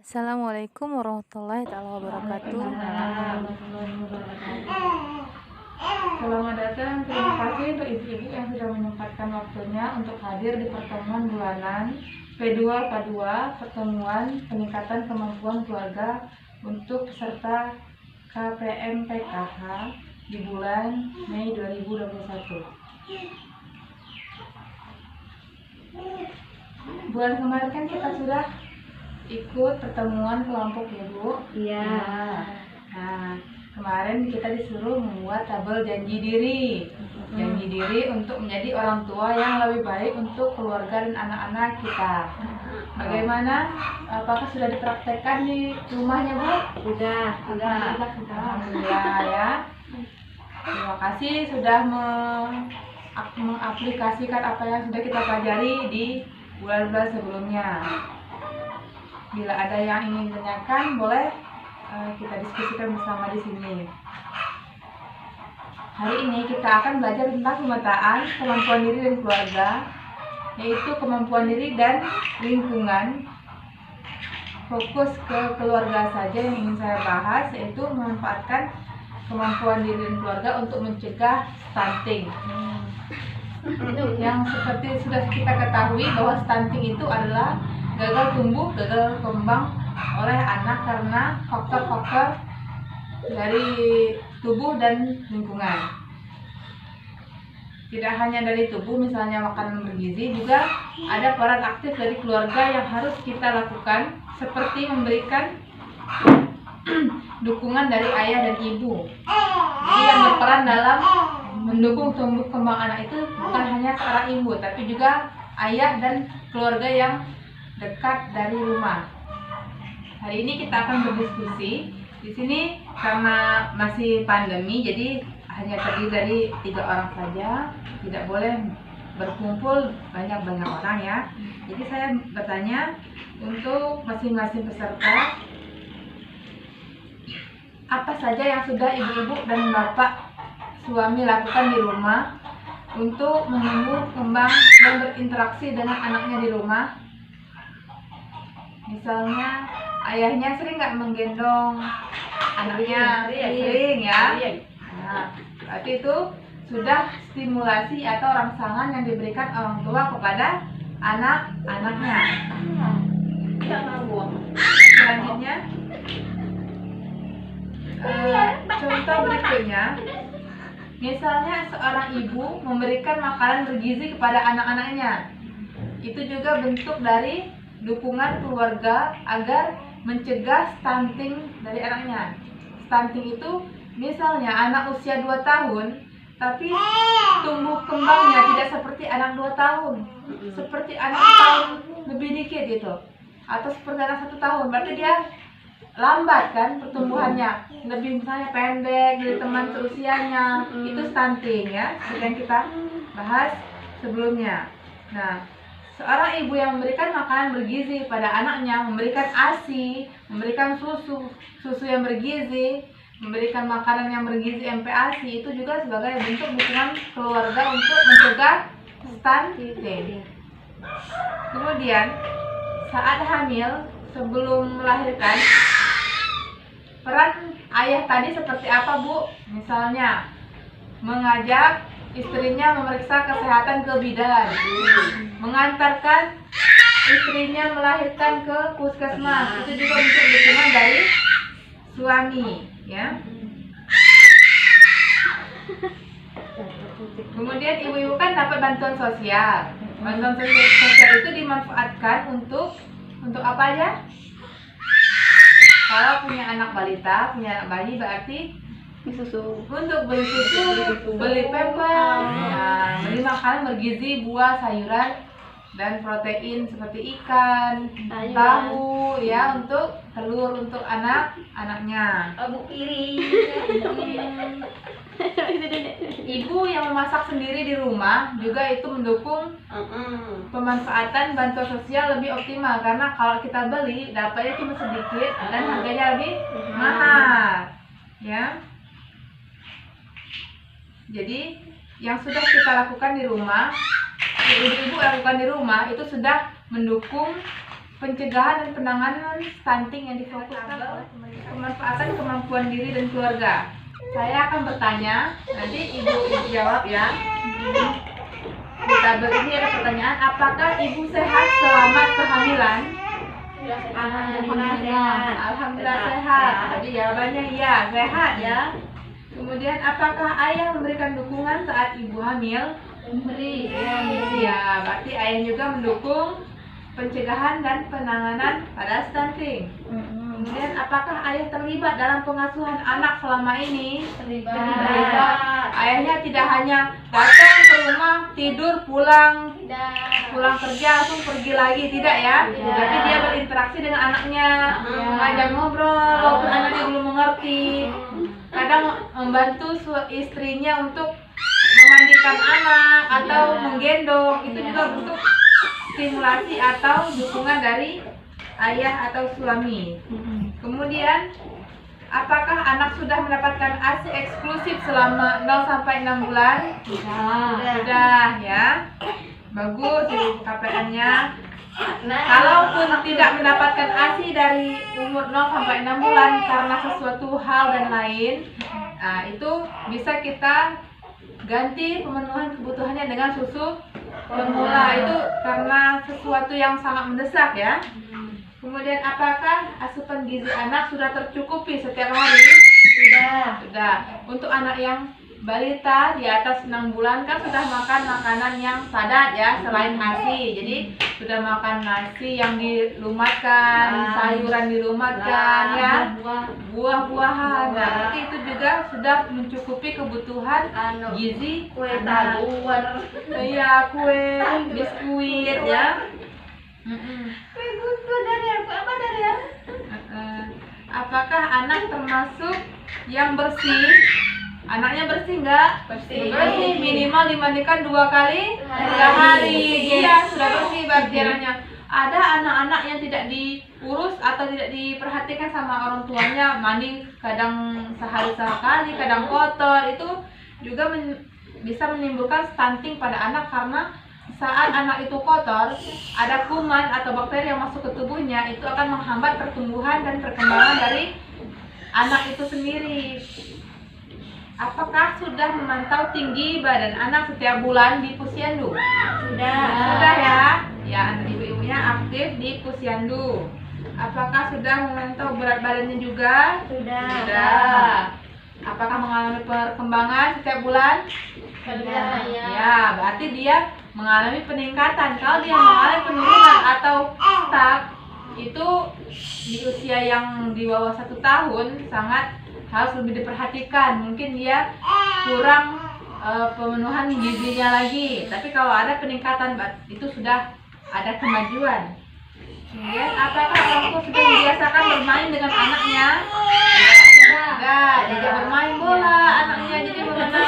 Assalamualaikum warahmatullahi wabarakatuh. Selamat datang, terima kasih untuk ibu-ibu yang sudah menyempatkan waktunya untuk hadir di pertemuan bulanan P2K2 Pertemuan Peningkatan Kemampuan Keluarga untuk peserta KPM PKH di bulan Mei 2021. Bulan kemarin kan kita sudah ikut pertemuan kelompok ya Bu? Iya. Nah, kemarin kita disuruh membuat tabel janji diri. Janji diri untuk menjadi orang tua yang lebih baik untuk keluarga dan anak-anak kita. Bagaimana? Apakah sudah dipraktekkan di rumahnya Bu? Sudah. Alhamdulillah ya. Terima kasih sudah mengaplikasikan apa yang sudah kita pelajari di bulan-bulan sebelumnya. Bila ada yang ingin ditanyakan, boleh kita diskusikan bersama di sini. Hari ini kita akan belajar tentang pemetaan kemampuan diri dan keluarga, yaitu kemampuan diri dan lingkungan. Fokus ke keluarga saja yang ingin saya bahas, yaitu memanfaatkan kemampuan diri dan keluarga untuk mencegah stunting. Yang seperti sudah kita ketahui bahwa stunting itu adalah gagal tumbuh, gagal kembang oleh anak karena faktor-faktor dari tubuh dan lingkungan. Tidak hanya dari tubuh, misalnya makanan bergizi, juga ada peran aktif dari keluarga yang harus kita lakukan, seperti memberikan dukungan dari ayah dan ibu. Jadi yang berperan dalam mendukung tumbuh kembang anak itu bukan hanya seorang ibu, tapi juga ayah dan keluarga yang dekat dari rumah. Hari ini kita akan berdiskusi. Di sini karena masih pandemi, jadi hanya terdiri dari 3 orang saja. Tidak boleh berkumpul banyak-banyak orang ya. Jadi saya bertanya untuk masing-masing peserta, apa saja yang sudah ibu-ibu dan bapak suami lakukan di rumah untuk menumbuh kembang dan berinteraksi dengan anaknya di rumah? Misalnya ayahnya sering nggak menggendong anaknya? Sering ya. Nah, berarti itu sudah stimulasi atau rangsangan yang diberikan orang tua kepada anak-anaknya. Selanjutnya, contoh berikutnya, misalnya seorang ibu memberikan makanan bergizi kepada anak-anaknya. Itu juga bentuk dari dukungan keluarga agar mencegah stunting dari anaknya. Stunting itu misalnya anak usia 2 tahun tapi tumbuh kembangnya tidak seperti anak 2 tahun, seperti anak tahun lebih dikit gitu, atau seperti anak 1 tahun, berarti dia lambat kan pertumbuhannya, lebih misalnya pendek dari teman seusianya. Itu stunting ya, seperti yang kita bahas sebelumnya. Nah, seorang ibu yang memberikan makanan bergizi pada anaknya, memberikan ASI, memberikan susu yang bergizi, memberikan makanan yang bergizi MPASI, itu juga sebagai bentuk dukungan keluarga untuk mencegah stunting. Kemudian saat hamil sebelum melahirkan, peran ayah tadi seperti apa Bu? Misalnya mengajak istrinya memeriksa kesehatan ke bidan, mengantarkan istrinya melahirkan ke puskesmas, itu juga bentuk dukungan dari suami ya. Kemudian ibu-ibu kan dapat bantuan sosial. Bantuan sosial itu dimanfaatkan untuk apa aja? Kalau punya anak balita, punya anak bayi, berarti Susu. untuk beli susu, beli pempes, beli makanan bergizi, buah, sayuran, dan protein seperti ikan, tahu ya, untuk telur untuk anak-anaknya. Bu piring. Ibu yang memasak sendiri di rumah juga itu mendukung pemanfaatan bantuan sosial lebih optimal, karena kalau kita beli dapatnya cuma sedikit dan harganya lebih mahal ya. Jadi yang sudah kita lakukan di rumah, ibu-ibu lakukan di rumah, itu sudah mendukung pencegahan dan penanganan stunting yang difokuskan oleh pemanfaatan kemampuan diri dan keluarga. Saya akan bertanya, nanti ibu jawab ya. Di tabel ini ada pertanyaan, apakah ibu sehat selama kehamilan? Alhamdulillah sehat. Alhamdulillah sehat. Jadi jawabannya iya, sehat ya. Kemudian apakah ayah memberikan dukungan saat ibu hamil? Memberi. Ya, berarti ayah juga mendukung pencegahan dan penanganan pada stunting. Kemudian apakah ayah terlibat dalam pengasuhan anak selama ini? Terlibat. Ayahnya tidak hanya datang ke rumah, tidur, pulang kerja langsung pergi lagi, tidak ya? Berarti dia berinteraksi dengan anaknya, mengajak ngobrol walaupun anaknya belum mengerti. Kadang membantu istrinya untuk memandikan anak atau menggendong, itu juga bentuk stimulasi atau dukungan dari ayah atau suami. Kemudian apakah anak sudah mendapatkan ASI eksklusif selama 0 sampai 6 bulan? Sudah ya. Bagus ibu KPN-nya. Kalaupun tidak mendapatkan ASI dari umur 0 sampai 6 bulan karena sesuatu hal dan lain, nah itu bisa kita ganti pemenuhan kebutuhannya dengan susu formula, itu karena sesuatu yang sangat mendesak ya. Kemudian apakah asupan gizi anak sudah tercukupi setiap hari? Sudah. Untuk anak yang balita di atas 6 bulan kan sudah makan makanan yang padat ya, selain ASI. Jadi sudah makan nasi yang dilumatkan, sayuran dilumatkan ya, buah-buahan. Nah, berarti itu juga sudah mencukupi kebutuhan gizi Kue anak. tabuan. Iya, kue, biskuit ya. Apakah anak termasuk yang bersih? Anaknya bersih nggak? Bersih. Minimal dimandikan 2 kali sehari. Iya, sudah bersih berarti anaknya. Ada anak-anak yang tidak diurus atau tidak diperhatikan sama orang tuanya, mandi kadang sehari sekali, kadang kotor. Itu juga bisa menimbulkan stunting pada anak karena saat anak itu kotor, ada kuman atau bakteri yang masuk ke tubuhnya, itu akan menghambat pertumbuhan dan perkembangan dari anak itu sendiri. Apakah sudah memantau tinggi badan anak setiap bulan di Posyandu? Sudah ya. Ya, ibu-ibunya aktif di Posyandu. Apakah sudah memantau berat badannya juga? Sudah. Apakah mengalami perkembangan setiap bulan? Ya, berarti dia mengalami peningkatan. Kalau dia mengalami penurunan atau stuck, itu di usia yang di bawah 1 tahun sangat harus lebih diperhatikan. Mungkin dia kurang pemenuhan gizinya lagi. Tapi kalau ada peningkatan, itu sudah ada kemajuan. Kemudian apakah orang tua sudah membiasakan bermain dengan anaknya? Sudah, diajak bermain bola anaknya, jadi bagaimana?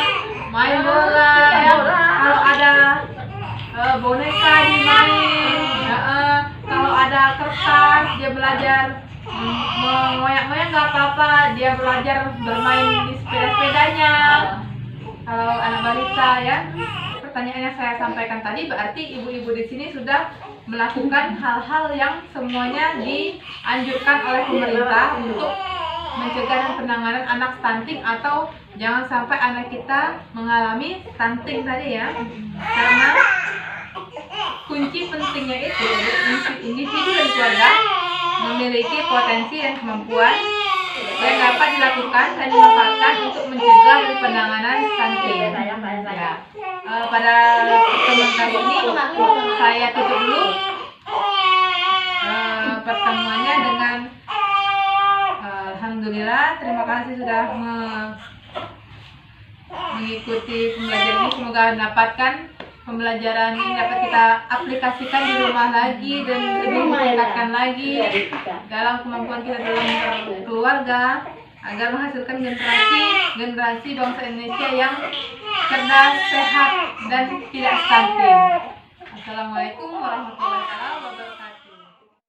Main bola ya. Kalau ada boneka dimain, kalau ada kertas dia belajar mengoyak-ngoyak nggak apa-apa, dia belajar bermain di sepeda-sepedanya. Kalau anak balita ya. Pertanyaan yang saya sampaikan tadi berarti ibu-ibu di sini sudah melakukan hal-hal yang semuanya dianjurkan oleh pemerintah untuk mencegah dan penanganan anak stunting, atau jangan sampai anak kita mengalami stunting tadi ya. Karena kunci pentingnya itu individu dan keluarga memiliki potensi dan kemampuan yang dapat dilakukan dan dimanfaatkan untuk mencegah dan penanganan stunting. Ya. Pada pertemuan kali ini saya tutup dulu pertemuannya dengan alhamdulillah, terima kasih sudah mengikuti pembelajaran ini. Semoga mendapatkan pembelajaran ini dapat kita aplikasikan di rumah lagi dan lebih meningkatkan lagi dalam kemampuan kita dalam keluarga, agar menghasilkan generasi bangsa Indonesia yang cerdas, sehat, dan tidak stunting. Assalamualaikum warahmatullahi wabarakatuh.